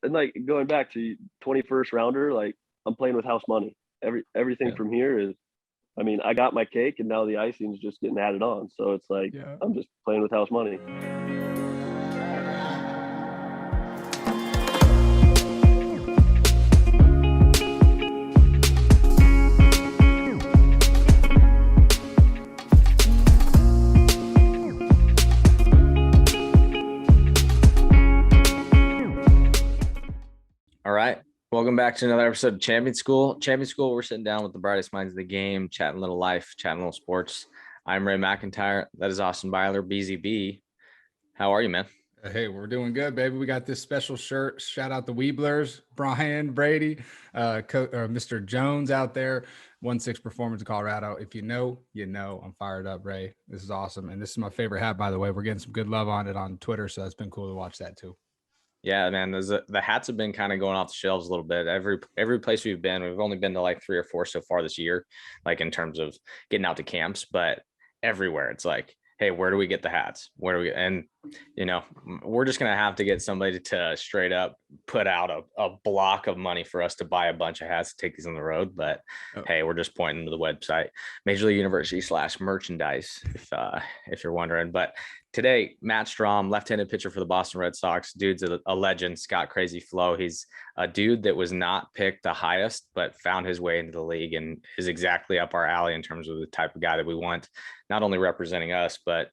and like going back to 21st rounder, like I'm playing with house money. Everything from here is, I mean, I got my cake and now the icing is just getting added on. So it's like, I'm just playing with house money. All right. Welcome back to another episode of Champion School. Champion School, we're sitting down with the brightest minds of the game, chatting a little life, chatting a little sports. I'm Ray McIntyre. That is Austin Byler, BZB. How are you, man? Hey, we're doing good, baby. We got this special shirt. Shout out the Weeblers, Brian, Brady, Mr. Jones out there, 1-6 Performance in Colorado. If you know, you know. I'm fired up, Ray. This is awesome. And this is my favorite hat, by the way. We're getting some good love on it on Twitter, so it's been cool to watch that too. Yeah, man, the hats have been kind of going off the shelves a little bit. Every place we've only been to like 3 or 4 so far this year, like in terms of getting out to camps, but everywhere it's like, hey, where do we get the hats? And you know, we're just gonna have to get somebody to straight up put out a block of money for us to buy a bunch of hats to take these on the road. But hey, we're just pointing to the website, Major League University /merchandise, if you're wondering. But today, Matt Strahm, left-handed pitcher for the Boston Red Sox. Dude's a legend. Scott Crazy Flow. He's a dude that was not picked the highest, but found his way into the league and is exactly up our alley in terms of the type of guy that we want, not only representing us, but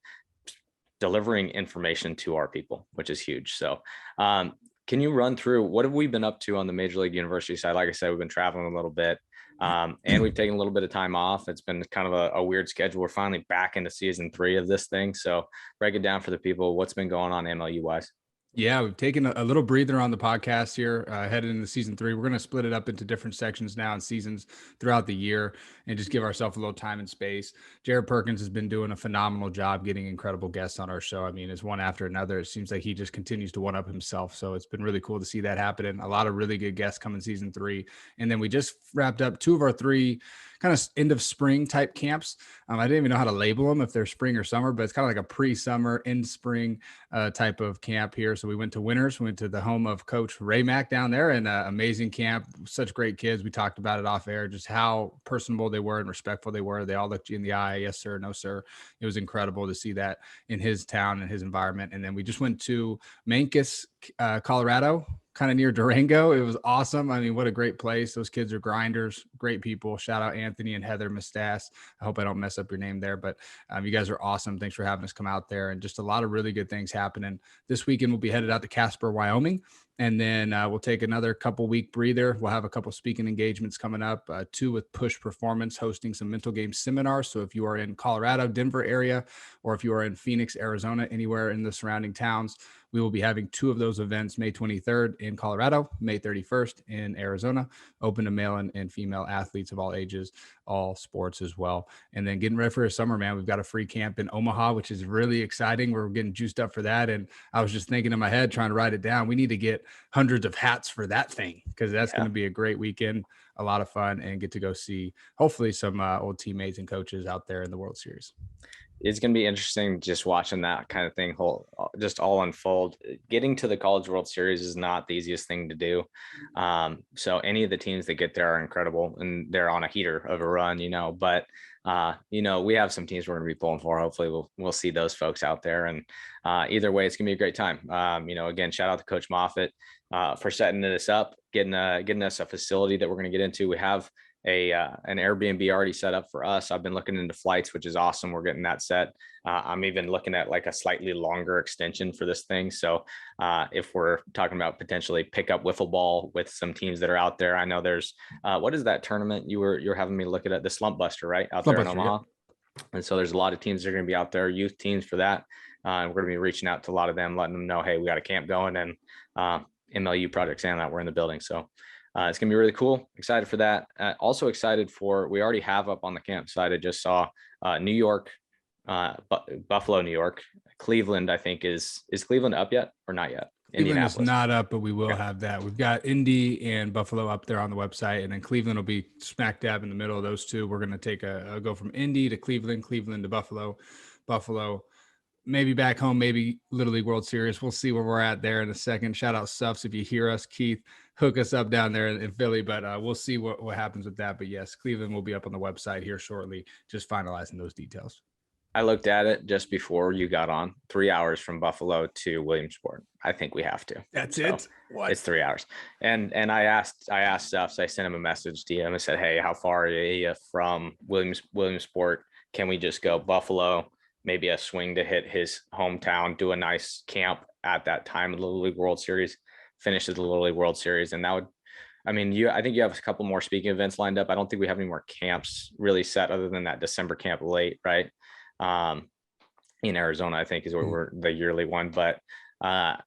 delivering information to our people, which is huge. So can you run through what have we been up to on the Major League University side? Like I said, we've been traveling a little bit and we've taken a little bit of time off. It's been kind of a weird schedule. We're finally back into season 3 of this thing. So break it down for the people. What's been going on MLU wise? Yeah, we've taken a little breather on the podcast here, headed into season 3. We're going to split it up into different sections now and seasons throughout the year and just give ourselves a little time and space. Jared Perkins has been doing a phenomenal job getting incredible guests on our show. I mean, it's one after another. It seems like he just continues to one up himself. So it's been really cool to see that happen. And a lot of really good guests come in season 3. And then we just wrapped up 2 of our 3 kind of end of spring type camps. I didn't even know how to label them if they're spring or summer, but it's kind of like a pre-summer, end spring type of camp here. So we went to Winners, went to the home of Coach Ray Mack down there, and amazing camp. Such great kids. We talked about it off air, just how personable they were and respectful they were. They all looked you in the eye. Yes, sir. No, sir. It was incredible to see that in his town and his environment. And then we just went to Mancos, Colorado, kind of near Durango. It was awesome. I mean, what a great place. Those kids are grinders, great people. Shout out Anthony and Heather Mistas. I hope I don't mess up your name there, but you guys are awesome. Thanks for having us come out there, and just a lot of really good things happening. This weekend, we'll be headed out to Casper, Wyoming. And then we'll take another couple week breather. We'll have a couple speaking engagements coming up, 2 with Push Performance, hosting some mental game seminars. So if you are in Colorado, Denver area, or if you are in Phoenix, Arizona, anywhere in the surrounding towns, we will be having 2 of those events, May 23rd in Colorado, May 31st in Arizona, open to male and female athletes of all ages, all sports as well. And then getting ready for a summer, man. We've got a free camp in Omaha, which is really exciting. We're getting juiced up for that. And I was just thinking in my head, trying to write it down, we need to get hundreds of hats for that thing, because that's going to be a great weekend, a lot of fun, and get to go see hopefully some old teammates and coaches out there in the World Series. It's going to be interesting just watching that kind of thing just all unfold. Getting to the College World Series is not the easiest thing to do. So any of the teams that get there are incredible, and they're on a heater of a run, but we have some teams we're going to be pulling for. Hopefully we'll see those folks out there. And either way, it's going to be a great time. Again, shout out to Coach Moffitt for setting this up, getting us a facility that we're going to get into. We have an Airbnb already set up for us. I've been looking into flights, which is awesome. We're getting that set. I'm even looking at like a slightly longer extension for this thing. So if we're talking about potentially pick up wiffle ball with some teams that are out there, I know there's what is that tournament you're having me look at, the Slump Buster, right? Out there in Omaha. Yeah. And so there's a lot of teams that are going to be out there, youth teams for that. We're going to be reaching out to a lot of them, letting them know, hey, we got a camp going, and MLU Project Sandlot, we're in the building. So it's going to be really cool. Excited for that. Also excited for, we already have up on the campsite. I just saw New York, Buffalo, New York, Cleveland, I think is Cleveland up yet or not yet? Cleveland is not up, but we will have that. We've got Indy and Buffalo up there on the website, and then Cleveland will be smack dab in the middle of those 2. We're going to take a go from Indy to Cleveland, Cleveland to Buffalo, Buffalo, maybe back home, maybe Little League World Series. We'll see where we're at there in a second. Shout out Suffs. If you hear us, Keith, hook us up down there in Philly, but we'll see what happens with that. But yes, Cleveland will be up on the website here shortly, just finalizing those details. I looked at it just before you got on, 3 hours from Buffalo to Williamsport. I think we have to. That's it. What? It's 3 hours. And I asked Stuff, so I sent him a message to him and said, hey, how far are you from Williamsport? Can we just go Buffalo, maybe a swing to hit his hometown, do a nice camp at that time of the Little League World Series, finish the Little League World Series. And that would, I mean, I think you have a couple more speaking events lined up. I don't think we have any more camps really set other than that December camp late, right? In Arizona, I think is where we're the yearly one, but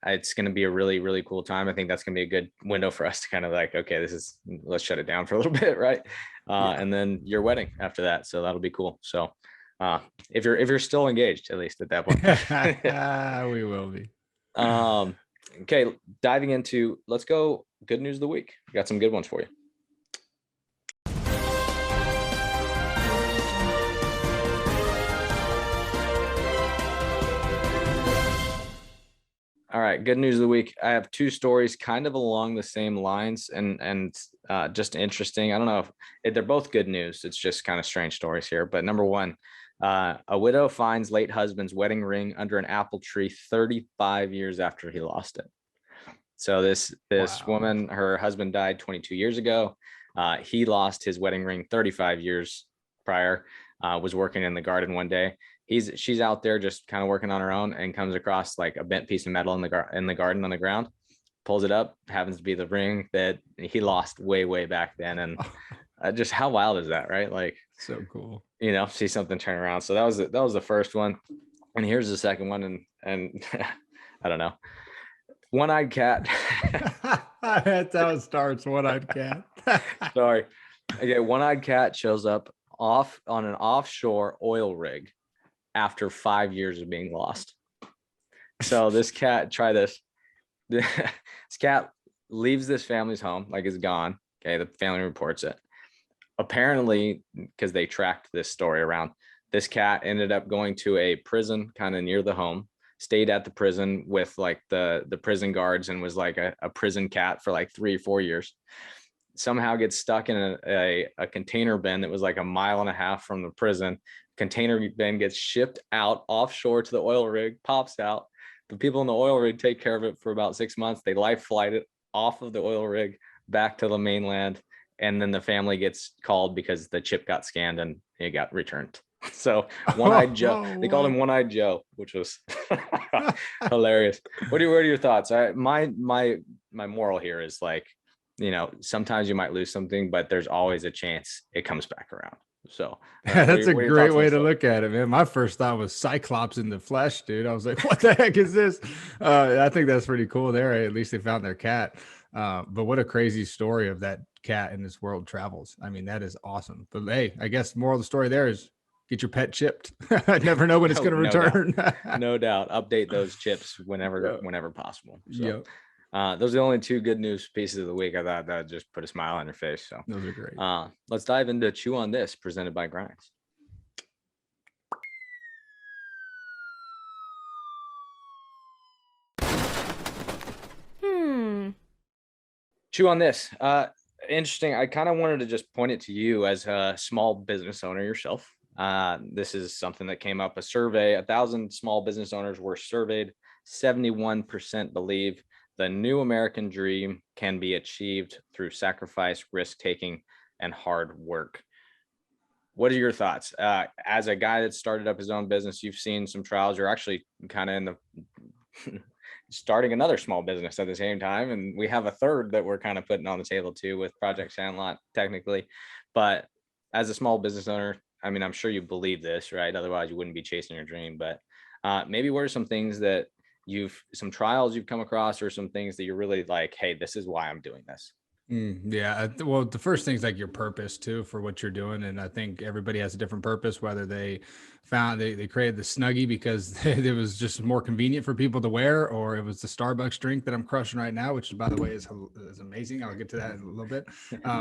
it's going to be a really, really cool time. I think that's going to be a good window for us to kind of like, okay, let's shut it down for a little bit. Right. And then your wedding after that. So that'll be cool. So if you're still engaged, at least at that point, we will be. Okay. Diving into, let's go. Good news of the week. We got some good ones for you. All right, good news of the week. I have two stories kind of along the same lines and just interesting. I don't know if they're both good news. It's just kind of strange stories here. But number one, a widow finds late husband's wedding ring under an apple tree 35 years after he lost it. So this woman, her husband died 22 years ago. He lost his wedding ring 35 years prior, was working in the garden one day. She's out there just kind of working on her own and comes across like a bent piece of metal in the garden on the ground, pulls it up, happens to be the ring that he lost way back then. And just how wild is that, right? Like, so cool, see something turn around. So that was the first one. And here's the second one. And I don't know. One-eyed cat. That's how it starts. One-eyed cat. Sorry. Okay. One-eyed cat shows up on an offshore oil rig after 5 years of being lost. So this cat, this cat leaves this family's home, like is gone. Okay. The family reports it. Apparently, because they tracked this story around, this cat ended up going to a prison kind of near the home, stayed at the prison with like the prison guards and was like a prison cat for like 3 or 4 years. Somehow gets stuck in a container bin that was like 1.5 miles from the prison. Container bin gets shipped out offshore to the oil rig, pops out. The people in the oil rig take care of it for about 6 months. They life flight it off of the oil rig back to the mainland. And then the family gets called because the chip got scanned and it got returned. So One-Eyed Joe, they called him One-Eyed Joe, which was hilarious. What are your thoughts? My moral here is like, sometimes you might lose something, but there's always a chance it comes back around. So that's a great way to look at it, man. My first thought was Cyclops in the flesh, dude. I was like, what the heck is this? I think that's pretty cool there. At least they found their cat. But what a crazy story of that cat in this world travels. I mean, that is awesome. But hey, I guess moral of the story there is get your pet chipped. I never know when it's going to return. No doubt. Update those chips whenever possible. So. Those are the only two good news pieces of the week. I thought that would just put a smile on your face. So those are great. Let's dive into Chew on This, presented by Grinds. Chew on This. Interesting. I kind of wanted to just point it to you as a small business owner yourself. This is something that came up, a survey. 1,000 small business owners were surveyed. 71% believe the new American dream can be achieved through sacrifice, risk-taking, and hard work. What are your thoughts? As a guy that started up his own business, you've seen some trials. You're actually kind of in the starting another small business at the same time. And we have a third that we're kind of putting on the table too with Project Sandlot, technically. But as a small business owner, I mean, I'm sure you believe this, right? Otherwise you wouldn't be chasing your dream. But maybe what are some things some trials you've come across, or some things that you're really like, hey, this is why I'm doing this? Yeah. Well, the first thing is like your purpose too for what you're doing. And I think everybody has a different purpose, whether they they created the Snuggie because it was just more convenient for people to wear, or it was the Starbucks drink that I'm crushing right now, which by the way is amazing. I'll get to that in a little bit.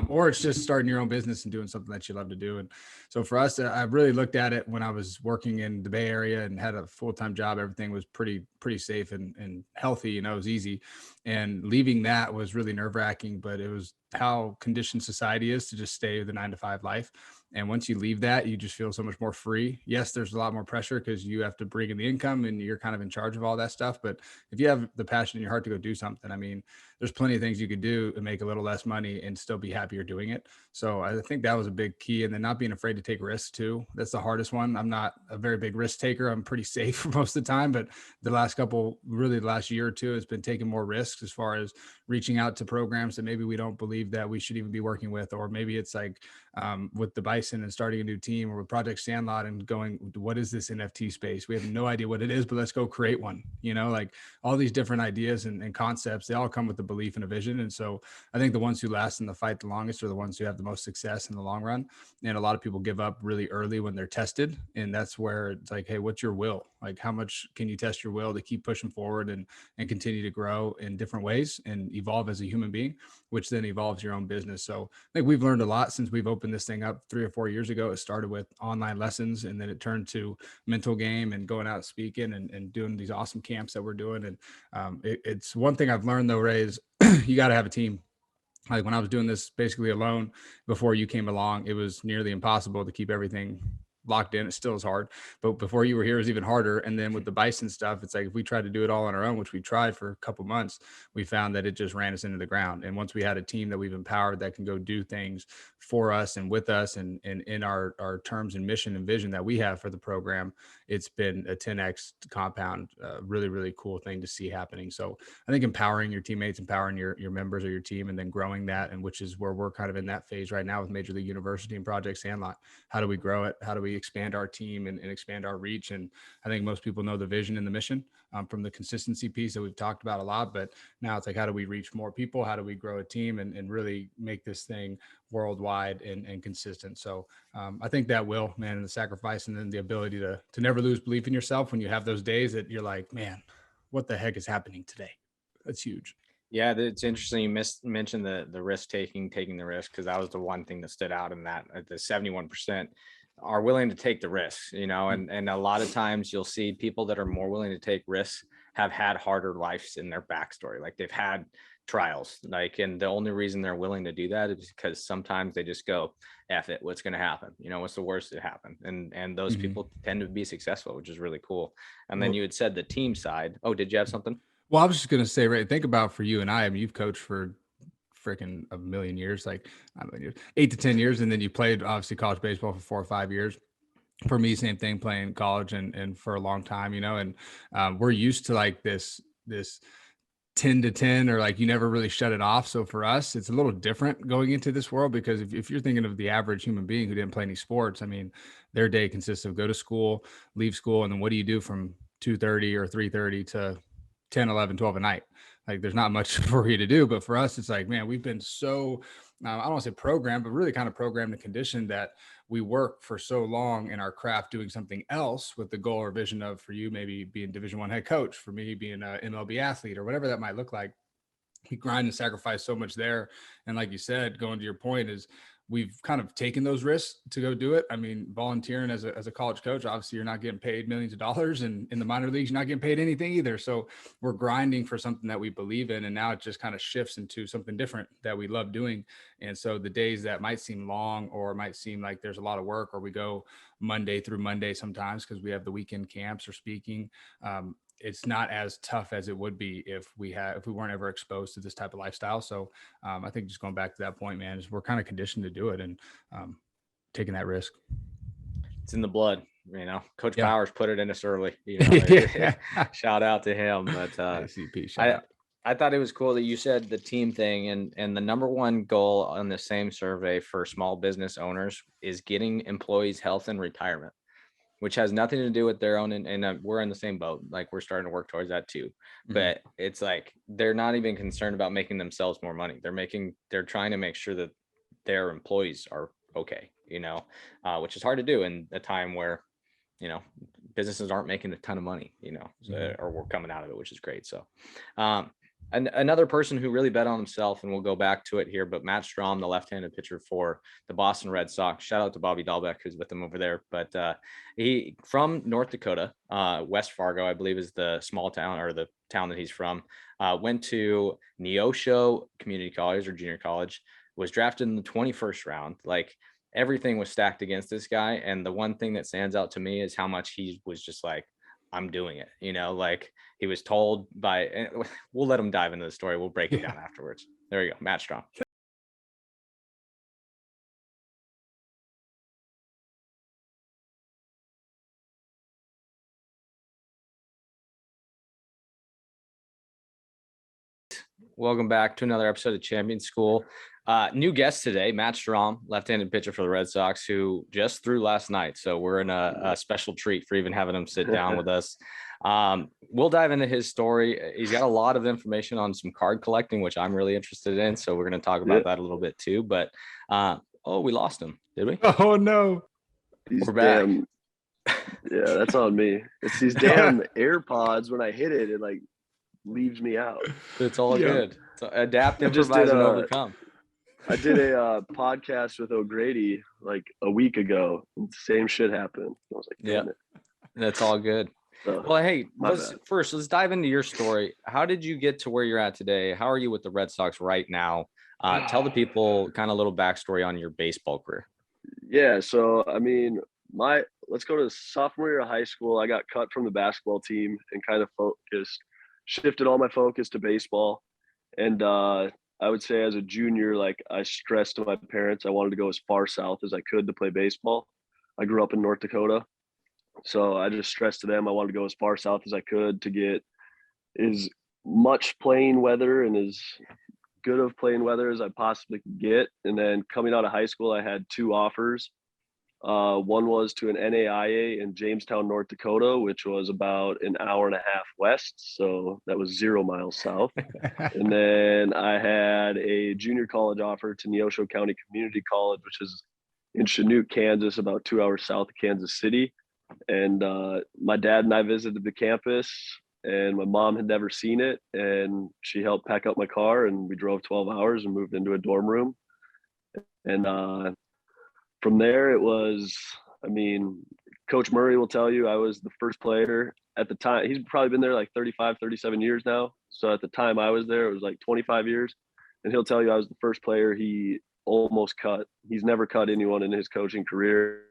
Or it's just starting your own business and doing something that you love to do. And so for us, I really looked at it when I was working in the Bay Area and had a full-time job. Everything was pretty safe and healthy. It was easy. And leaving that was really nerve-wracking, but it was how conditioned society is to just stay with the 9 to 5 life. And once you leave that, you just feel so much more free. Yes, there's a lot more pressure because you have to bring in the income and you're kind of in charge of all that stuff. But if you have the passion in your heart to go do something, I mean, there's plenty of things you could do to make a little less money and still be happier doing it. So I think that was a big key. And then not being afraid to take risks too. That's the hardest one. I'm not a very big risk taker. I'm pretty safe for most of the time, but the last year or two has been taking more risks as far as reaching out to programs that maybe we don't believe that we should even be working with, or maybe it's like with the Bison and starting a new team, or with Project Sandlot and going, what is this NFT space? We have no idea what it is, but let's go create one. Like all these different ideas and concepts, they all come with a belief and a vision. And so I think the ones who last in the fight the longest are the ones who have the most success in the long run. And a lot of people give up really early when they're tested. And that's where it's like, hey, what's your will? Like, how much can you test your will to keep pushing forward and continue to grow in different ways and evolve as a human being, which then evolves your own business. So I think we've learned a lot since we've opened this thing up 3 or 4 years ago. It started with online lessons, and then it turned to mental game and going out speaking and doing these awesome camps that we're doing. And it's one thing I've learned though, Ray, is you got to have a team. Like when I was doing this basically alone before you came along, it was nearly impossible to keep everything locked in. It still is hard, but before you were here, it was even harder. And then with the Bison stuff, it's like if we tried to do it all on our own, which we tried for a couple months, we found that it just ran us into the ground. And once we had a team that we've empowered that can go do things for us and with us and in our terms and mission and vision that we have for the program, it's been a 10x compound, really, really cool thing to see happening. So I think empowering your teammates, empowering your members of your team, and then growing that, and which is where we're kind of in that phase right now with Major League University and Project Sandlot. How do we grow it? How do we expand our team and expand our reach? And I think most people know the vision and the mission from the consistency piece that we've talked about a lot, but now it's like, how do we reach more people? How do we grow a team and really make this thing worldwide and consistent? So I think that will, man, and the sacrifice and then the ability to never lose belief in yourself when you have those days that you're like, man, what the heck is happening today? That's huge. Yeah, it's interesting. You mentioned the risk taking the risk, because that was the one thing that stood out in that. The 71% are willing to take the risks, and a lot of times you'll see people that are more willing to take risks have had harder lives in their backstory. Like they've had trials, and the only reason they're willing to do that is because sometimes they just go, F it, what's going to happen? What's the worst that happen? And those people tend to be successful, which is really cool. And then you had said the team side. Oh, did you have something? Well, I was just going to say, right, think about for you and I mean, you've coached for freaking a million years, like 8 to 10 years. And then you played obviously college baseball for 4 or 5 years. For me, same thing, playing college and for a long time, and we're used to like this 10 to 10, or like you never really shut it off. So for us, it's a little different going into this world, because if you're thinking of the average human being who didn't play any sports, I mean, their day consists of go to school, leave school, and then what do you do from 2:30 or 3:30 to 10, 11, 12 at night? Like there's not much for you to do. But for us, it's like, man, we've been so, I don't want to say programmed, but really kind of programmed and conditioned that we work for so long in our craft doing something else with the goal or vision of, for you, maybe being Division I head coach, for me being an MLB athlete or whatever that might look like. We grind and sacrifice so much there. And like you said, going to your point, is we've kind of taken those risks to go do it. I mean, volunteering as a college coach, obviously you're not getting paid millions of dollars, and in the minor leagues, you're not getting paid anything either. So we're grinding for something that we believe in. And now it just kind of shifts into something different that we love doing. And so the days that might seem long, or might seem like there's a lot of work, or we go Monday through Monday sometimes because we have the weekend camps or speaking, it's not as tough as it would be if we weren't ever exposed to this type of lifestyle. So I think just going back to that point, man, is we're kind of conditioned to do it, and taking that risk. It's in the blood, Coach Powers put it in us early, shout out to him. But I thought it was cool that you said the team thing, and the number one goal on the same survey for small business owners is getting employees health and retirement. which has nothing to do with their own. And we're in the same boat. Like, we're starting to work towards that too. But it's like, they're not even concerned about making themselves more money. They're trying to make sure that their employees are okay, which is hard to do in a time where, businesses aren't making a ton of money, or we're coming out of it, which is great. So, and another person who really bet on himself, and we'll go back to it here, but Matt Strahm, the left-handed pitcher for the Boston Red Sox. Shout out to Bobby Dahlbeck, who's with them over there. But he from North Dakota, West Fargo, I believe, is the small town, or the town that he's from. Went to Neosho Community College, or junior college. Was drafted in the 21st round. Like, everything was stacked against this guy. And the one thing that stands out to me is how much he was just like, I'm doing it, like he was told by, and we'll let him dive into the story. We'll break it down afterwards. There you go. Matt Strahm. Welcome back to another episode of Champion School. New guest today, Matt Strahm, left-handed pitcher for the Red Sox, who just threw last night. So we're in a special treat for even having him sit down with us. We'll dive into his story. He's got a lot of information on some card collecting, which I'm really interested in. So we're going to talk about that a little bit too. But we lost him, did we? Oh no, we're back. Yeah, that's on me. It's these damn AirPods. When I hit it, it like leaves me out. It's all good. So adapt, improvise, and overcome. I did a podcast with O'Grady like a week ago. And the same shit happened. I was like, damn it. That's all good. Well, hey, let's dive into your story. How did you get to where you're at today? How are you with the Red Sox right now? Tell the people kind of a little backstory on your baseball career. Yeah, so I mean, let's go to sophomore year of high school. I got cut from the basketball team and kind of shifted all my focus to baseball. And I would say as a junior, like, I stressed to my parents I wanted to go as far south as I could to play baseball. I grew up in North Dakota. So I just stressed to them I wanted to go as far south as I could to get as much playing weather and as good of playing weather as I possibly could get. And then coming out of high school, I had two offers. One was to an NAIA in Jamestown, North Dakota, which was about an hour and a half west. So that was 0 miles south. And then I had a junior college offer to Neosho County Community College, which is in Chinook, Kansas, about 2 hours south of Kansas City. And my dad and I visited the campus, and my mom had never seen it. And she helped pack up my car, and we drove 12 hours and moved into a dorm room. And from there, it was, I mean, Coach Murray will tell you I was the first player at the time. He's probably been there like 35, 37 years now. So at the time I was there, it was like 25 years. And he'll tell you I was the first player he almost cut. He's never cut anyone in his coaching career.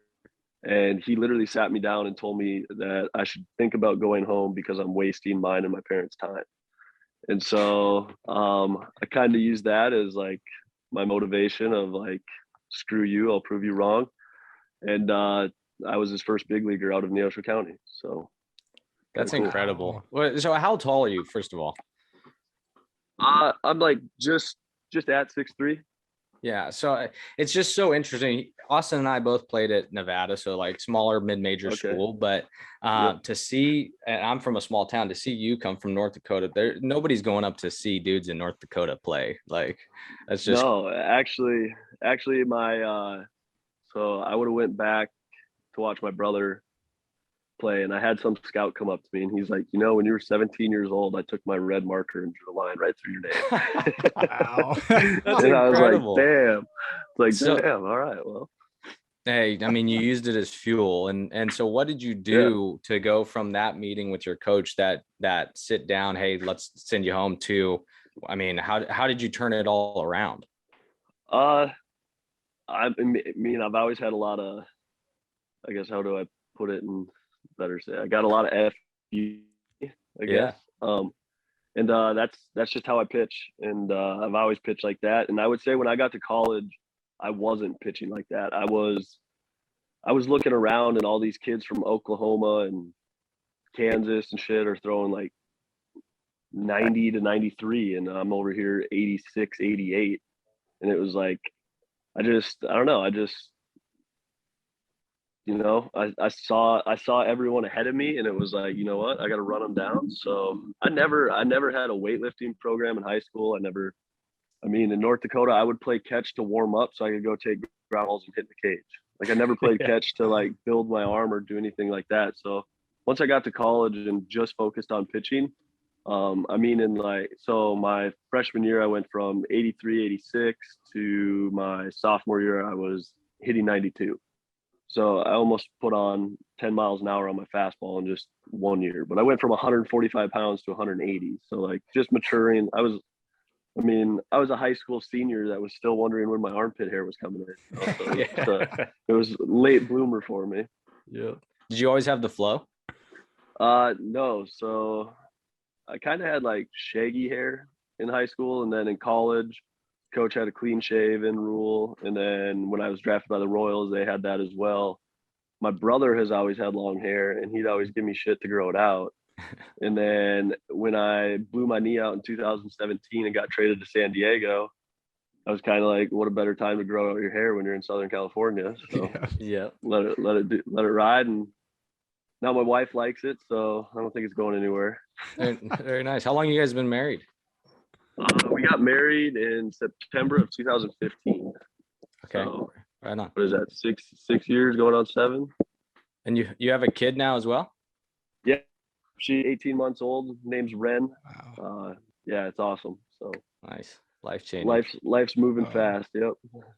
And he literally sat me down and told me that I should think about going home because I'm wasting mine and my parents' time. And so I kind of used that as like my motivation of like, screw you, I'll prove you wrong. And I was his first big leaguer out of Neosho County. So that's cool. Incredible. So how tall are you, first of all? I'm like just at 6'3". Yeah, so it's just so interesting. Austin and I both played at Nevada, so like smaller mid-major school. But to see, and I'm from a small town, to see you come from North Dakota, nobody's going up to see dudes in North Dakota play. Like, that's just actually my so I would have went back to watch my brother play, and I had some scout come up to me and he's like, when you were 17 years old, I took my red marker and drew a line right through your name. Wow. That's and incredible. I was like, damn, all right, well. Hey, I mean, you used it as fuel. And so what did you do to go from that meeting with your coach, that sit down, hey, let's send you home, to, I mean, how did you turn it all around? I mean, I've always had a lot of, I guess, how do I put it in better say? I got a lot of FU, I guess. And that's just how I pitch. And I've always pitched like that. And I would say when I got to college, I wasn't pitching like that. I was looking around, and all these kids from Oklahoma and Kansas and shit are throwing like 90 to 93, and I'm over here 86, 88. And it was like, I don't know. I saw everyone ahead of me, and it was like, you know what, I got to run them down. So I never had a weightlifting program in high school. In North Dakota, I would play catch to warm up so I could go take ground balls and hit the cage. Like I never played Yeah. catch to like build my arm or do anything like that. So once I got to college and just focused on pitching, so my freshman year, I went from 83, 86 to my sophomore year, I was hitting 92. So I almost put on 10 miles an hour on my fastball in just 1 year. But I went from 145 pounds to 180. So like just maturing. I was a high school senior that was still wondering when my armpit hair was coming in. So it was late bloomer for me. Yeah. Did you always have the flow? No. So I kind of had like shaggy hair in high school, and then in college, coach had a clean shaven rule. And then when I was drafted by the Royals, they had that as well. My brother has always had long hair, and he'd always give me shit to grow it out. And then when I blew my knee out in 2017 and got traded to San Diego, I was kind of like, what a better time to grow out your hair when you're in Southern California. So Yeah. let it ride. And now my wife likes it, so I don't think it's going anywhere. Very nice. How long you guys been married? We got married in September of 2015. Okay. So, right on. what is that? Six years going on 7? And you have a kid now as well? Yeah. She's 18 months old. Name's Ren. Wow. Yeah, it's awesome. So Nice. Life changing. Life's moving fast. Yep.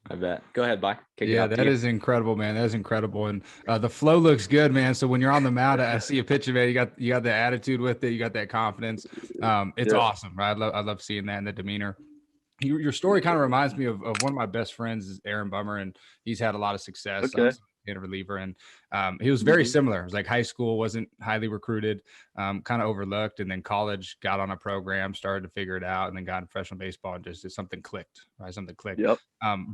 I bet. Go ahead, Bye. Yeah, that is incredible, man. That is incredible. And the flow looks good, man. So when you're on the mound, I see a picture, man. You got the attitude with it. You got that confidence. It's awesome, right? I love seeing that in the demeanor. Your story kind of reminds me of one of my best friends, is Aaron Bummer, and he's had a lot of success. Okay. In a reliever, and he was very similar. It was like high school, wasn't highly recruited, kind of overlooked, and then college, got on a program, started to figure it out, and then got in professional baseball, and just something clicked, right? Something clicked. Yep.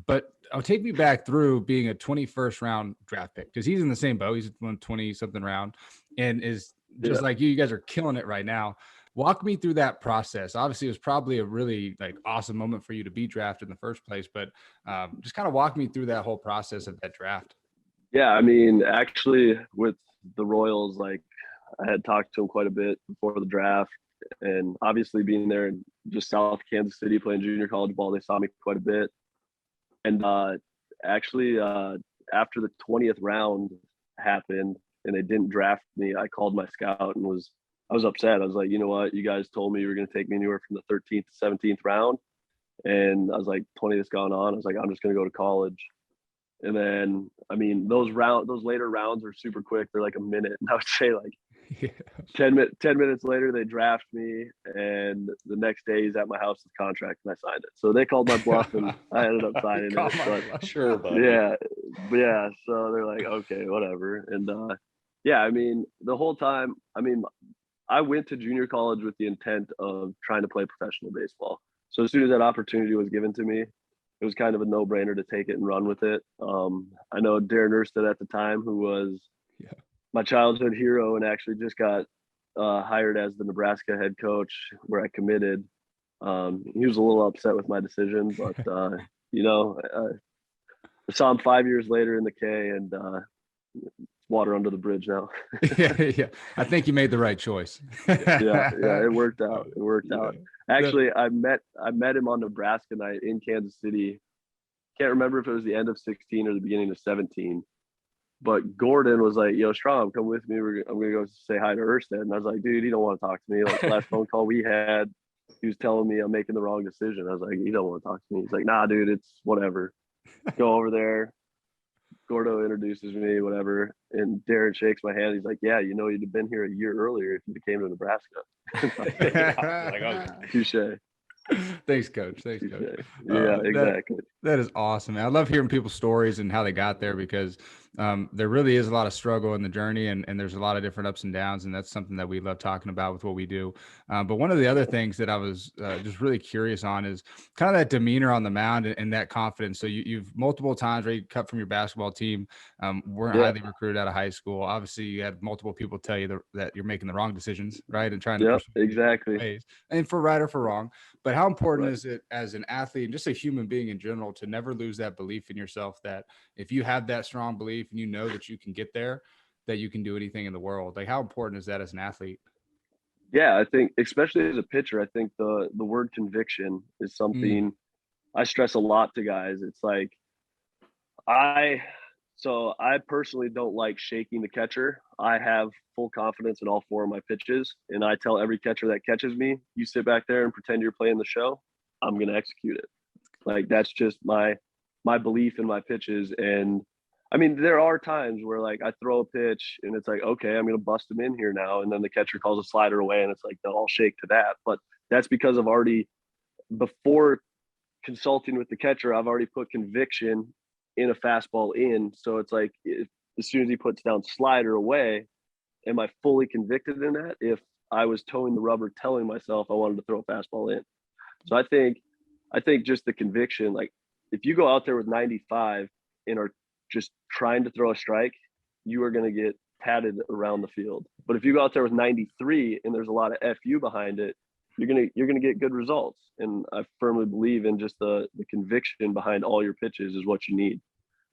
But I'll take me back through being a 21st round draft pick, because he's in the same boat. He's 120 something round, and is just like you guys are killing it right now. Walk me through that process. Obviously, it was probably a really awesome moment for you to be drafted in the first place, but just kind of walk me through that whole process of that draft. Yeah, actually with the Royals, I had talked to him quite a bit before the draft, and obviously being there in just South Kansas City playing junior college ball, they saw me quite a bit. And actually, after the 20th round happened and they didn't draft me, I called my scout and I was upset. I was like, you know what, you guys told me you were going to take me anywhere from the 13th to 17th round, and I was like, 20th's gone on. I was like, I'm just going to go to college. And then, those later rounds are super quick. They're like a minute. And I would say 10 minutes later, they draft me. And the next day he's at my house with the contract, and I signed it. So they called my bluff, and I ended up signing it. But, sure, buddy. Yeah. So they're like, okay, whatever. And the whole time, I went to junior college with the intent of trying to play professional baseball. So as soon as that opportunity was given to me, it was kind of a no-brainer to take it and run with it. I know Darren Erstad at the time, who was my childhood hero and actually just got hired as the Nebraska head coach where I committed. He was a little upset with my decision, but I saw him 5 years later in the K, and water under the bridge now. Yeah. I think you made the right choice. Yeah, it worked out. Actually, I met him on Nebraska night in Kansas City. Can't remember if it was the end of 16 or the beginning of 17. But Gordon was like, "Yo, Strahm, come with me. I'm gonna go say hi to Erstad." And I was like, "Dude, he don't want to talk to me." Like the last phone call we had, he was telling me I'm making the wrong decision. I was like, "You don't want to talk to me." He's like, "Nah, dude, it's whatever. Go over there." Gordo introduces me, whatever, and Darren shakes my hand. He's like, "Yeah, you'd have been here a year earlier if you came to Nebraska." Touche. Thanks, Coach. Coach. Yeah, exactly. That is awesome, man. I love hearing people's stories and how they got there, because there really is a lot of struggle in the journey, and there's a lot of different ups and downs, and that's something that we love talking about with what we do. But one of the other things that I was just really curious on is kind of that demeanor on the mound and that confidence. So you've multiple times where you cut from your basketball team, weren't highly recruited out of high school. Obviously, you had multiple people tell you that you're making the wrong decisions, right? And trying to push exactly ways, and for right or for wrong. But how important is it as an athlete and just a human being in general to never lose that belief in yourself, that if you have that strong belief, and you know that you can get there, that you can do anything in the world. Like, how important is that as an athlete? Yeah, I think especially as a pitcher, I think the word conviction is something I stress a lot to guys. It's like I I personally don't like shaking the catcher. I have full confidence in all four of my pitches, and I tell every catcher that catches me, "You sit back there and pretend you're playing the show. I'm going to execute it." Like that's just my belief in my pitches. And I mean, there are times where like I throw a pitch and it's like, okay, I'm going to bust him in here now, and then the catcher calls a slider away, and it's like, no, I'll shake to that. But that's because I've already before consulting with the catcher, I've already put conviction in a fastball in. So it's like as soon as he puts down slider away, am I fully convicted in that? If I was towing the rubber, telling myself I wanted to throw a fastball in. So I think just the conviction, like if you go out there with 95 and are just trying to throw a strike, you are going to get patted around the field. But if you go out there with 93 and there's a lot of FU behind it, you're gonna get good results. And I firmly believe in just the conviction behind all your pitches is what you need.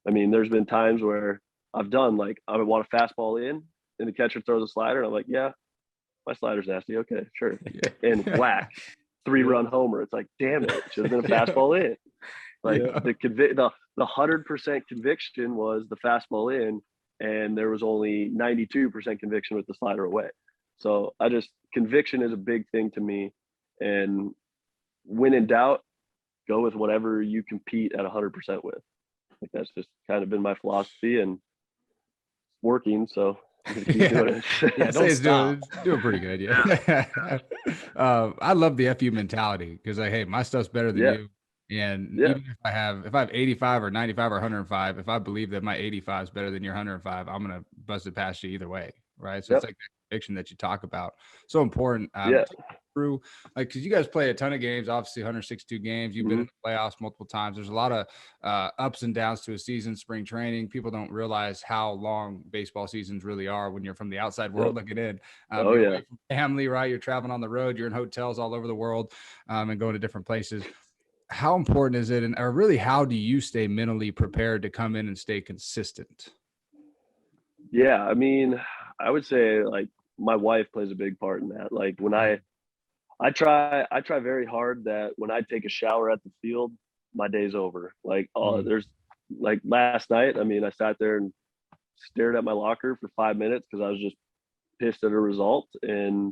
I mean, there's been times where I've done like I would want a fastball in, and the catcher throws a slider, and I'm like, yeah, my slider's nasty. Okay, sure. And whack, 3-run homer. It's like, damn it, should have been a fastball in. Like the 100% conviction was the fastball in, and there was only 92% conviction with the slider away. So conviction is a big thing to me. And when in doubt, go with whatever you compete at 100% with. Like that's just kind of been my philosophy and working. So I'm gonna keep doing it. Yeah, don't stop. Doing pretty good. Yeah. I love the FU mentality because like, hey, my stuff's better than you. And even if I have 85 or 95 or 105, if I believe that my 85 is better than your 105, I'm gonna bust it past you either way. Right. So it's like that conviction that you talk about. So important. Through like because you guys play a ton of games, obviously 162 games. You've been in the playoffs multiple times. There's a lot of ups and downs to a season, spring training. People don't realize how long baseball seasons really are when you're from the outside world looking in. You're away from family, right? You're traveling on the road. You're in hotels all over the world and going to different places. How important is it, and or really, how do you stay mentally prepared to come in and stay consistent? Yeah, I mean, I would say like my wife plays a big part in that. Like when I try very hard that when I take a shower at the field, my day's over. Like there's like last night, I mean, I sat there and stared at my locker for 5 minutes because I was just pissed at a result. And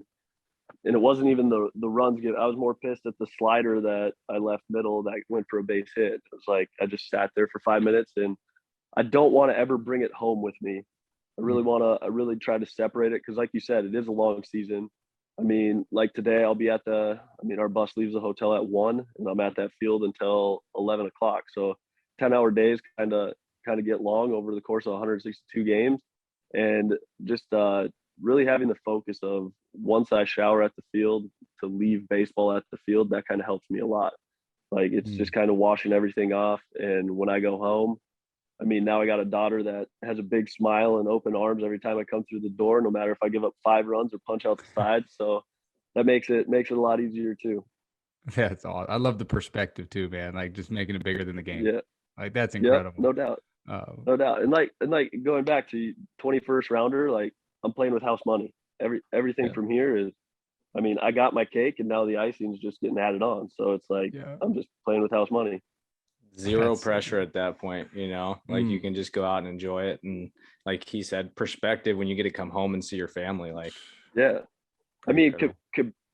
it wasn't even the runs get. I was more pissed at the slider that I left middle that went for a base hit. It was like I just sat there for 5 minutes, and I don't want to ever bring it home with me. I really try to separate it because like you said, it is a long season. I mean, like today I'll be our bus leaves the hotel at 1 and I'm at that field until 11 o'clock. So 10-hour days kind of get long over the course of 162 games. And just really having the focus of once I shower at the field to leave baseball at the field, that kind of helps me a lot. Like it's just kind of washing everything off. And when I go home, I mean, now I got a daughter that has a big smile and open arms every time I come through the door, no matter if I give up 5 runs or punch out the side. So that makes it a lot easier too. That's all. I love the perspective too, man. Like just making it bigger than the game. Yeah. Like that's incredible. No doubt. No doubt. And like going back to 21st rounder, like I'm playing with house money. Everything from here is, I mean, I got my cake and now the icing is just getting added on. So it's like, I'm just playing with house money. Zero pressure at that point, like you can just go out and enjoy it. And like he said, perspective when you get to come home and see your family, like, I mean,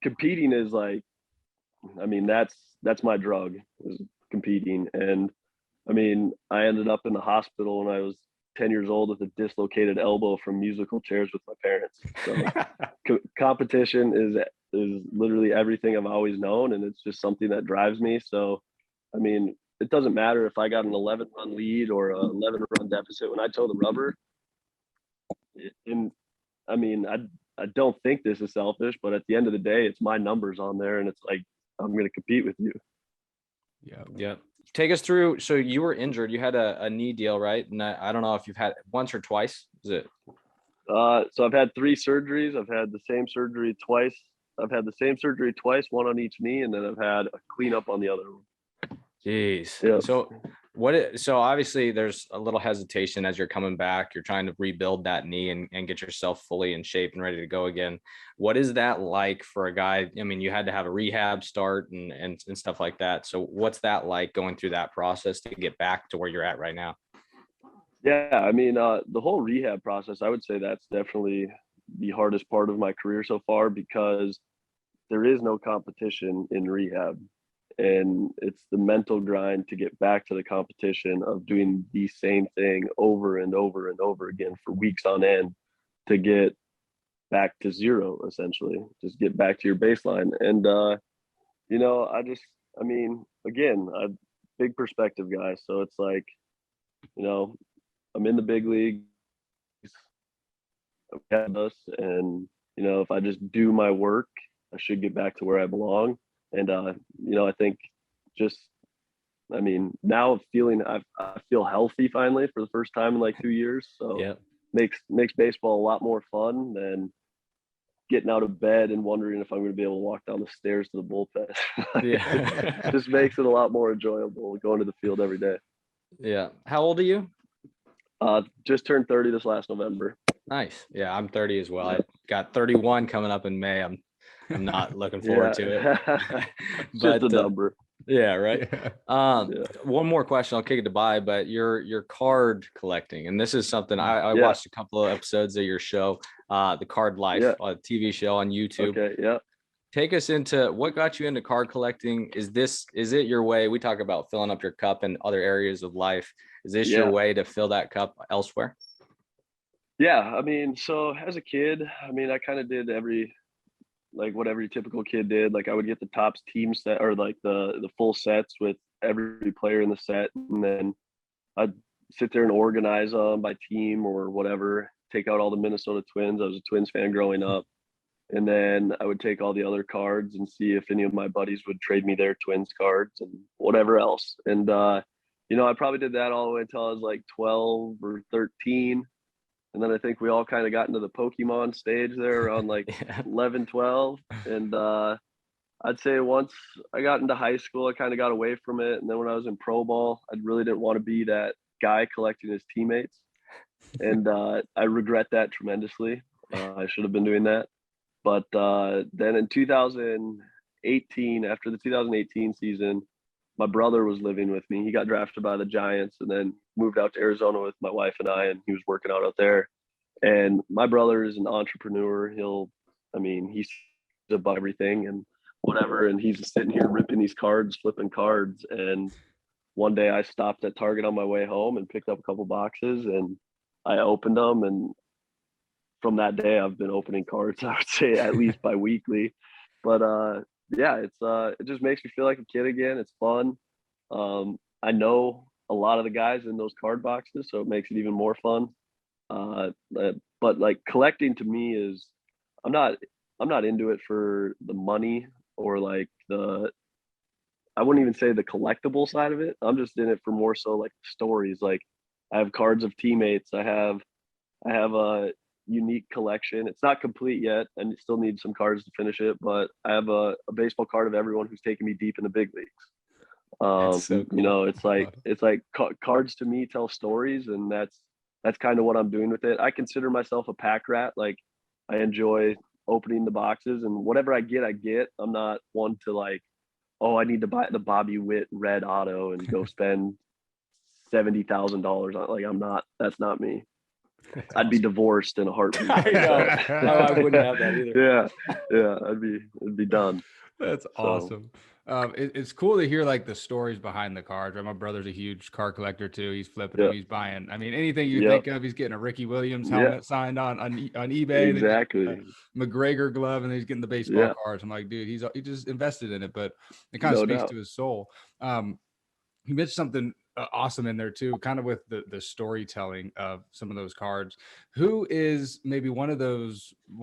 competing is like, I mean, that's my drug is competing. And I mean, I ended up in the hospital when I was 10 years old with a dislocated elbow from musical chairs with my parents. So competition is literally everything I've always known. And it's just something that drives me. So, I mean, it doesn't matter if I got an 11-run lead or an 11-run deficit. When I toe the rubber, and I mean, I don't think this is selfish, but at the end of the day, it's my numbers on there, and it's like I'm going to compete with you. Yeah. Take us through. So you were injured. You had a knee deal, right? And I don't know if you've had it once or twice. Is it? So I've had 3 surgeries. I've had the same surgery twice. One on each knee, and then I've had a cleanup on the other one. Jeez. Yeah. So So obviously there's a little hesitation as you're coming back. You're trying to rebuild that knee and get yourself fully in shape and ready to go again. What is that like for a guy? I mean, you had to have a rehab start and stuff like that. So what's that like going through that process to get back to where you're at right now? Yeah, I mean, the whole rehab process, I would say that's definitely the hardest part of my career so far because there is no competition in rehab. And it's the mental grind to get back to the competition of doing the same thing over and over and over again for weeks on end to get back to zero, essentially. Just get back to your baseline. And, I mean, again, I'm a big perspective guy. So it's like, you know, I'm in the big leagues, and if I just do my work, I should get back to where I belong. And I think just, I mean, now feeling I feel healthy finally for the first time in like 2 years. So Yeah. makes baseball a lot more fun than getting out of bed and wondering if I'm going to be able to walk down the stairs to the bullpen. Yeah. Just makes it a lot more enjoyable going to the field every day. Yeah. How old are you? Just turned 30 this last November. Nice. Yeah, I'm 30 as well. I got 31 coming up in May. I'm not looking forward to it. Just a number. Yeah, right. Yeah. One more question, I'll kick it to bye, but your card collecting, and this is something I Yeah. watched a couple of episodes of your show, The Card Life, Yeah. a TV show on YouTube. Okay, yeah. Take us into what got you into card collecting. Is it your way? We talk about filling up your cup in other areas of life. Is this your way to fill that cup elsewhere? Yeah, I mean, so as a kid, I mean, I kind of did what every typical kid did. Like I would get the Topps team set or like the full sets with every player in the set, and then I'd sit there and organize them by team or whatever. Take out all the Minnesota Twins. I was a Twins fan growing up, and then I would take all the other cards and see if any of my buddies would trade me their Twins cards and whatever else. And I probably did that all the way until I was like 12 or 13. And then I think we all kind of got into the Pokemon stage there around like 11, 12. And I'd say once I got into high school, I kind of got away from it. And then when I was in pro ball, I really didn't want to be that guy collecting his teammates. And I regret that tremendously. I should have been doing that. But then in 2018, after the 2018 season, my brother was living with me. He got drafted by the Giants and then moved out to Arizona with my wife and I, and he was working out there. And my brother is an entrepreneur. He's above everything and whatever. And he's sitting here ripping these cards, flipping cards. And one day I stopped at Target on my way home and picked up a couple boxes and I opened them. And from that day, I've been opening cards, I would say at least bi-weekly. But it just makes me feel like a kid again. It's fun. I know a lot of the guys in those card boxes, so it makes it even more fun. But like collecting to me is, I'm not into it for the money or like I wouldn't even say the collectible side of it. I'm just in it for more so like stories. Like I have cards of teammates. I have a unique collection. It's not complete yet and still need some cards to finish it, but I have a baseball card of everyone who's taken me deep in the big leagues. So cool. It's like cards to me tell stories, and that's kind of what I'm doing with it. I consider myself a pack rat. Like I enjoy opening the boxes, and whatever I get. I'm not one to like, oh, I need to buy the Bobby Witt red auto and go spend $70,000 on. Like I'm not. That's not me. I'd be divorced in a heartbeat. I know. No, I wouldn't have that either. Yeah, it'd be done. That's awesome. It's cool to hear like the stories behind the cards. Right? My brother's a huge card collector too. He's flipping them. He's buying. I mean, anything you think of. He's getting a Ricky Williams helmet signed on eBay. Exactly. McGregor glove, and then he's getting the baseball cards. I'm like, dude, he just invested in it, but it kind of speaks to his soul. You mentioned something awesome in there too, kind of with the storytelling of some of those cards. Who is maybe one of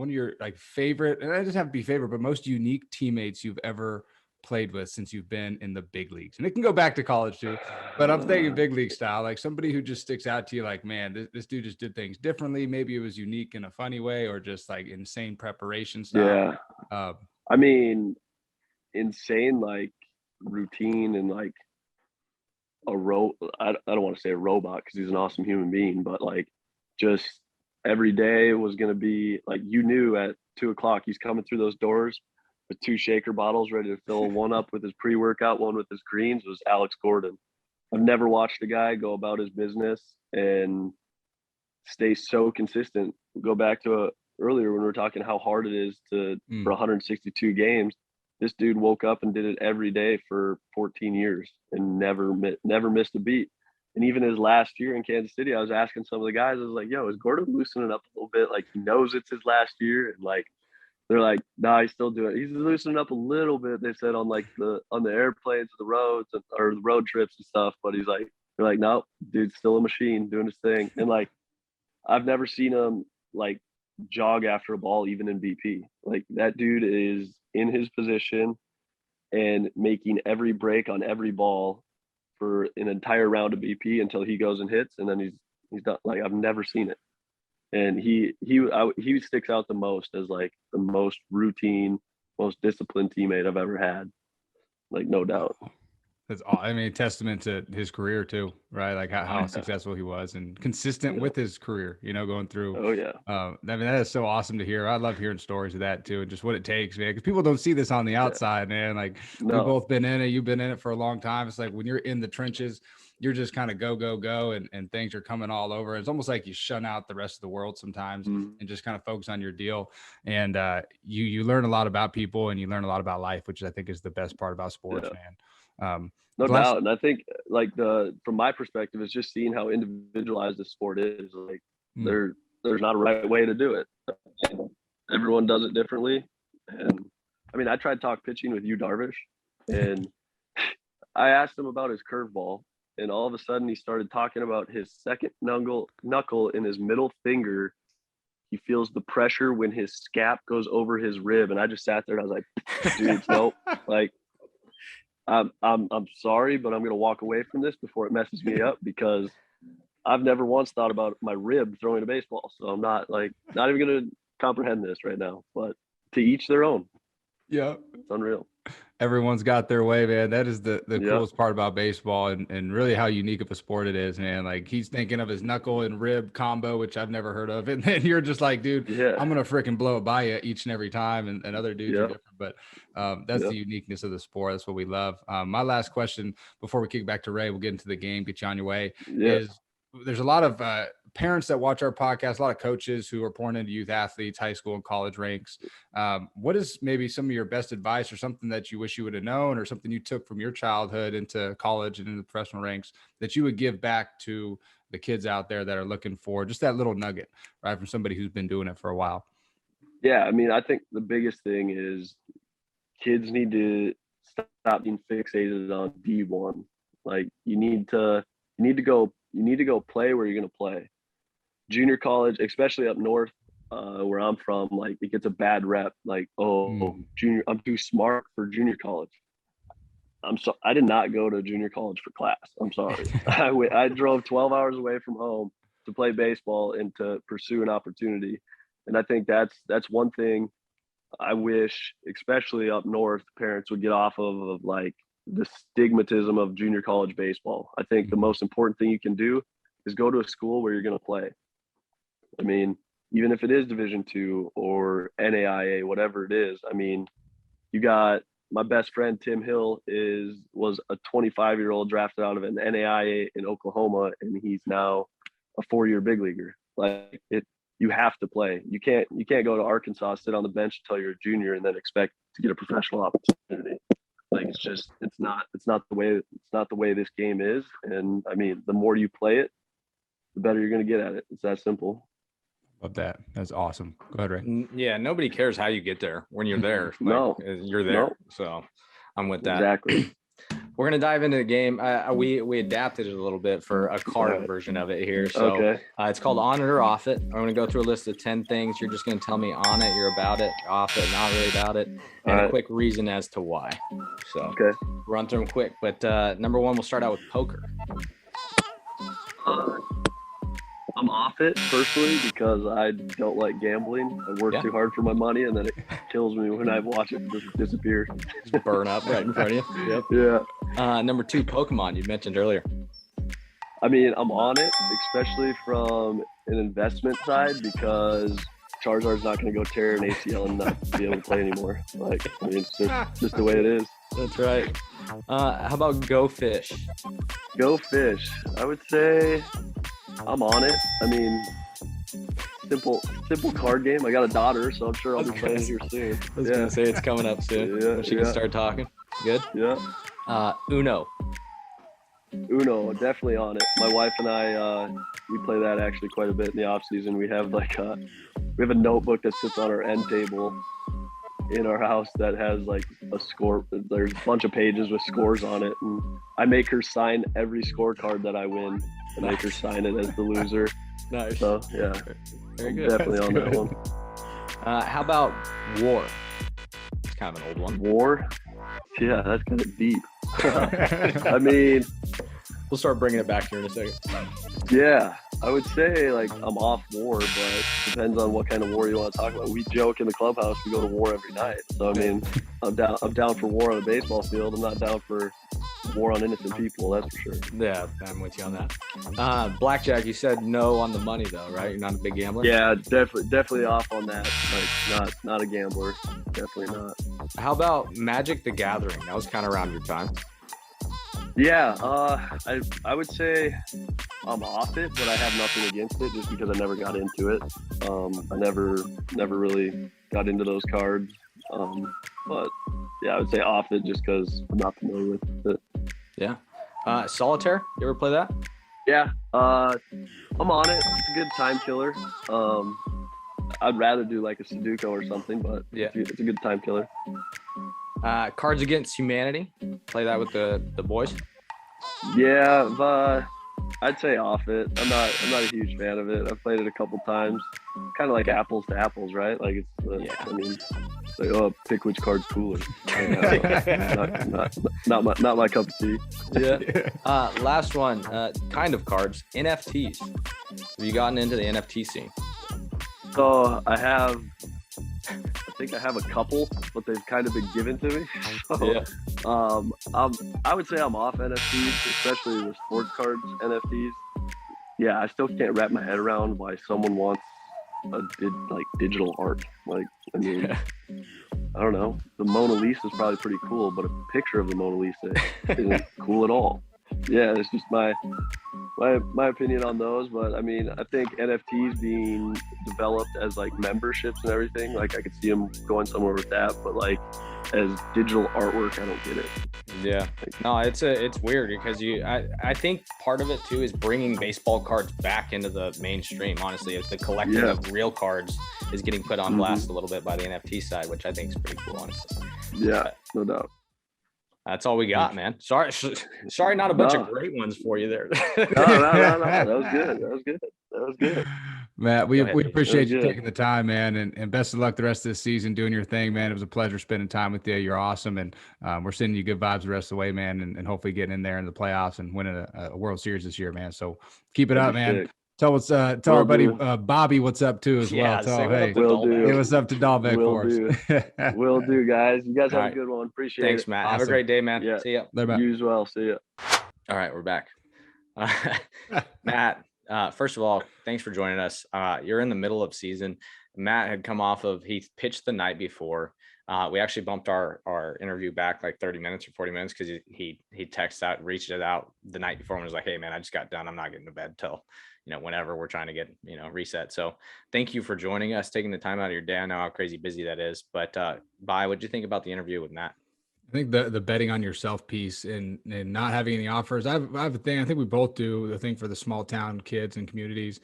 your like favorite, and I just have to be favorite, but most unique teammates you've ever played with since you've been in the big leagues? And it can go back to college too, but I'm thinking big league style, like somebody who just sticks out to you, like, man, this dude just did things differently. Maybe it was unique in a funny way or just like insane preparation style. I mean, insane, like routine and like I don't want to say a robot because he's an awesome human being, but like just every day was going to be like, you knew at 2 o'clock he's coming through those doors with 2 shaker bottles ready to fill one up with his pre-workout, one with his greens. Was Alex Gordon. I've never watched a guy go about his business and stay so consistent. Go back to earlier when we were talking how hard it is for 162 games. This dude woke up and did it every day for 14 years and never missed a beat. And even his last year in Kansas City, I was asking some of the guys, I was like, yo, is Gordon loosening up a little bit? Like, he knows it's his last year. And like, they're like, nah, he's still doing it. He's loosening up a little bit, they said, on the airplanes, the roads, or the road trips and stuff. But he's like, they're like, no, dude's still a machine doing his thing. And like, I've never seen him like jog after a ball, even in BP. Like, that dude is in his position and making every break on every ball for an entire round of BP until he goes and hits, and then he's done. Like, I've never seen it. And he sticks out the most as like the most routine, most disciplined teammate I've ever had. Like, no doubt. That's all. I mean, testament to his career too, right? Like how successful he was and consistent with his career, going through. Oh yeah. I mean, that is so awesome to hear. I love hearing stories of that too, and just what it takes, man. Because people don't see this on the outside, man. Like, we've both been in it. You've been in it for a long time. It's like when you're in the trenches, you're just kind of go, and things are coming all over. It's almost like you shun out the rest of the world sometimes and just kind of focus on your deal. And you learn a lot about people and you learn a lot about life, which I think is the best part about sports, man. No doubt. And I think like from my perspective, it's just seeing how individualized the sport is. Like, there's not a right way to do it. Everyone does it differently. And I mean, I tried talk pitching with Darvish, and I asked him about his curveball, and all of a sudden he started talking about his second knuckle in his middle finger. He feels the pressure when his scap goes over his rib. And I just sat there and I was like, dude, nope. Like, I'm sorry, but I'm going to walk away from this before it messes me up, because I've never once thought about my rib throwing a baseball. So I'm not even going to comprehend this right now, but to each their own. Yeah. It's unreal. Everyone's got their way, man. That is the coolest part about baseball, and really how unique of a sport it is, man. Like, he's thinking of his knuckle and rib combo, which I've never heard of. And then you're just like, dude, I'm going to freaking blow it by you each and every time. And other dudes are different, but that's the uniqueness of the sport. That's what we love. My last question before we kick back to Ray, we'll get into the game, get you on your way, is there's a lot of parents that watch our podcast, a lot of coaches who are pouring into youth athletes, high school and college ranks. What is maybe some of your best advice, or something that you wish you would have known, or something you took from your childhood into college and into the professional ranks that you would give back to the kids out there that are looking for just that little nugget, right, from somebody who's been doing it for a while? Yeah, I mean, I think the biggest thing is kids need to stop being fixated on D1. Like, you need to go play where you're going to play. Junior college, especially up north, where I'm from, like, it gets a bad rep. Like, junior, I'm too smart for junior college. I did not go to junior college for class. I'm sorry. I drove 12 hours away from home to play baseball and to pursue an opportunity. And I think that's one thing I wish, especially up north, parents would get off of like the stigmatism of junior college baseball. I think the most important thing you can do is go to a school where you're going to play. I mean, even if it is Division II or NAIA, whatever it is. I mean, you got my best friend Tim Hill was a 25-year-old drafted out of an NAIA in Oklahoma, and he's now a 4-year big leaguer. Like, you have to play. You can't go to Arkansas, sit on the bench until you're a junior, and then expect to get a professional opportunity. Like, it's not the way this game is. And I mean, the more you play it, the better you're going to get at it. It's that simple. Love that. That's awesome. Go ahead, Ray. Yeah. Nobody cares how you get there when you're there. Like, no, you're there. No. So I'm with that. Exactly. We're going to dive into the game. We adapted it a little bit for a card version of it here. So it's called On It or Off It. I'm going to go through a list of 10 things. You're just going to tell me on it, you're about it, off it, not really about it, and a quick reason as to why. So run through them quick. But number one, we'll start out with poker. I'm off it personally because I don't like gambling. I work too hard for my money, and then it kills me when I watch it just disappear. Just burn up right in front of you. Yep. Number 2, Pokemon, you mentioned earlier. I mean, I'm on it, especially from an investment side, because Charizard's not going to go tear an ACL and not be able to play anymore. Like, I mean, it's just the way it is. That's right. How about Go Fish? Go Fish. I would say I'm on it. I mean, simple card game. I got a daughter, so I'm sure I'll be playing here soon. I was gonna say it's coming up soon. Yeah, when she can start talking. Good. Yeah. Uno, definitely on it. My wife and I, we play that actually quite a bit in the off season. We have we have a notebook that sits on our end table in our house that has like a score. There's a bunch of pages with scores on it, and I make her sign every scorecard that I win, and make her sign it as the loser. Nice. So yeah, very good. Definitely on that one. How about War? It's kind of an old one. War? Yeah, that's kind of deep. I mean, we'll start bringing it back here in a second. Yeah, I would say like I'm off War, but it depends on what kind of war you want to talk about. We joke in the clubhouse, we go to war every night. So I mean, I'm down for war on a baseball field. I'm not down for war on innocent people, that's for sure. Yeah, I'm with you on that. Blackjack, you said no on the money though, right? You're not a big gambler? Yeah, definitely off on that. Like not a gambler. Definitely not. How about Magic the Gathering? That was kind of around your time. Yeah, I would say I'm off it, but I have nothing against it just because I never got into it. I never really got into those cards. But yeah, I would say off it just because I'm not familiar with it. Yeah. Solitaire, you ever play that? Yeah, I'm on it. It's a good time killer. I'd rather do like a Sudoku or something, but yeah, it's a good time killer. Cards Against Humanity, play that with the boys? Yeah, but I'd say off it. I'm not a huge fan of it. I've played it a couple times. Kind of like apples to apples, right? Like it's I mean, it's like, pick which card's cooler. Not my cup of tea. Yeah. Last one, kind of cards, NFTs. Have you gotten into the NFT scene? So I think I have a couple, but they've kind of been given to me. So, yeah. I would say I'm off NFTs, especially the sports cards NFTs. Yeah, I still can't wrap my head around why someone wants digital art. Like, I mean, I don't know. The Mona Lisa is probably pretty cool, but a picture of the Mona Lisa isn't cool at all. Yeah, it's just my opinion on those. But I mean, I think NFTs being developed as like memberships and everything, like I could see them going somewhere with that. But like as digital artwork, I don't get it. Yeah, no, it's weird because I think part of it too is bringing baseball cards back into the mainstream. Honestly, if the collecting of real cards is getting put on blast a little bit by the NFT side, which I think is pretty cool, honestly. Yeah, no doubt. That's all we got, man. Sorry, not a bunch of great ones for you there. No. That was good. Matt, we appreciate you taking the time, man, and best of luck the rest of this season doing your thing, man. It was a pleasure spending time with you. You're awesome, and we're sending you good vibes the rest of the way, man, and hopefully getting in there in the playoffs and winning a World Series this year, man. So keep it up, man. Sick. Tell our buddy Bobby what's up too as well. Tell hey, what's up to Dahlbeck for us. Will do, guys. You guys have a good one. Appreciate it. Thanks, Matt. Awesome. Have a great day, man. Yeah. See ya. You as well. See ya. All right, we're back. Matt, first of all, thanks for joining us. You're in the middle of season. Matt had come off of, he pitched the night before. We actually bumped our interview back like 30 minutes or 40 minutes because he texted out, reached it out the night before and was like, hey, man, I just got done. I'm not getting to bed till whenever we're trying to get, reset. So thank you for joining us, taking the time out of your day. I know how crazy busy that is, but what'd you think about the interview with Matt? I think the betting on yourself piece and not having any offers. I have a thing. I think we both do. The thing for the small town kids and communities,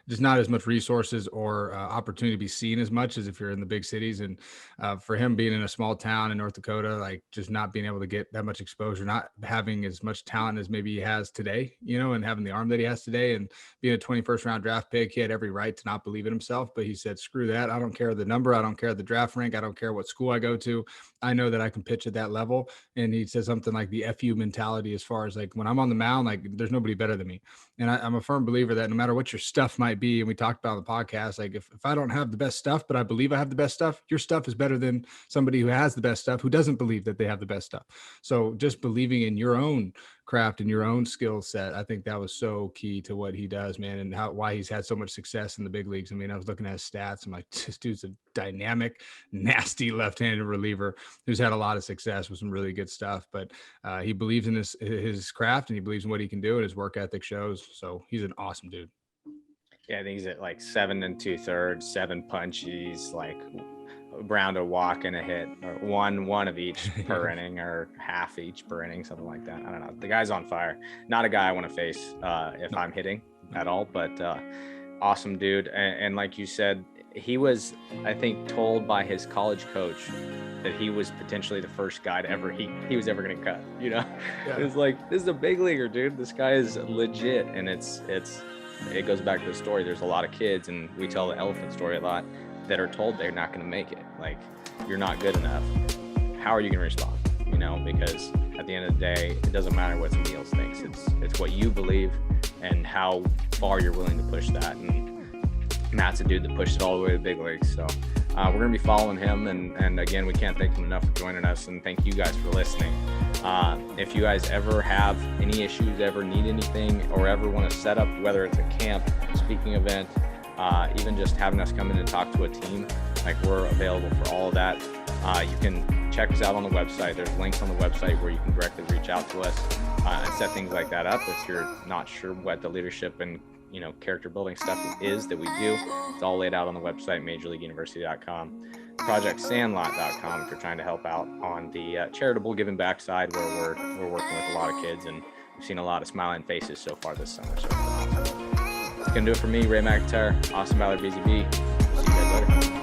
just not as much resources or opportunity to be seen as much as if you're in the big cities. And for him being in a small town in North Dakota, like just not being able to get that much exposure, not having as much talent as maybe he has today, and having the arm that he has today, and being a 21st round draft pick, he had every right to not believe in himself. But he said, screw that. I don't care the number. I don't care the draft rank. I don't care what school I go to. I know that I can pitch at that level. And he said something like the FU mentality, as far as like when I'm on the mound, like there's nobody better than me. And I'm a firm believer that no matter what your stuff might might be. And we talked about on the podcast, like if I don't have the best stuff, but I believe I have the best stuff, your stuff is better than somebody who has the best stuff, who doesn't believe that they have the best stuff. So just believing in your own craft and your own skill set, I think that was so key to what he does, man, and why he's had so much success in the big leagues. I mean, I was looking at his stats. I'm like, this dude's a dynamic, nasty left-handed reliever who's had a lot of success with some really good stuff. But he believes in his craft, and he believes in what he can do, and his work ethic shows. So he's an awesome dude. Yeah, I think he's at like 7 2/3, 7 punchies, like round a walk and a hit, or one of each per inning, or half each per inning, something like that. I don't know. The guy's on fire. Not a guy I want to face if I'm hitting at all, but awesome dude. And like you said, he was, I think, told by his college coach that he was potentially the first guy to ever he was ever going to cut. You know, yeah. It was like, this is a big leaguer, dude. This guy is legit, and it goes back to the story. There's a lot of kids, and we tell the elephant story a lot, that are told they're not going to make it. Like, you're not good enough. How are you going to respond? You know, because at the end of the day, it doesn't matter what somebody else thinks. It's what you believe and how far you're willing to push that. And Matt's a dude that pushed it all the way to the big leagues. So we're going to be following him. And again, we can't thank him enough for joining us. And thank you guys for listening. If you guys ever have any issues, ever need anything, or ever want to set up, whether it's a camp, speaking event, even just having us come in and talk to a team, like, we're available for all of that. You can check us out on the website. There's links on the website where you can directly reach out to us and set things like that up. If you're not sure what the leadership and, you know, character building stuff is that we do, it's all laid out on the website, majorleagueuniversity.com, projectsandlot.com, if you're trying to help out on the charitable giving back side, where we're working with a lot of kids, and we've seen a lot of smiling faces so far this summer. So that's gonna do it for me, Ray McIntyre, Austin Ballard, BZB. See you guys later.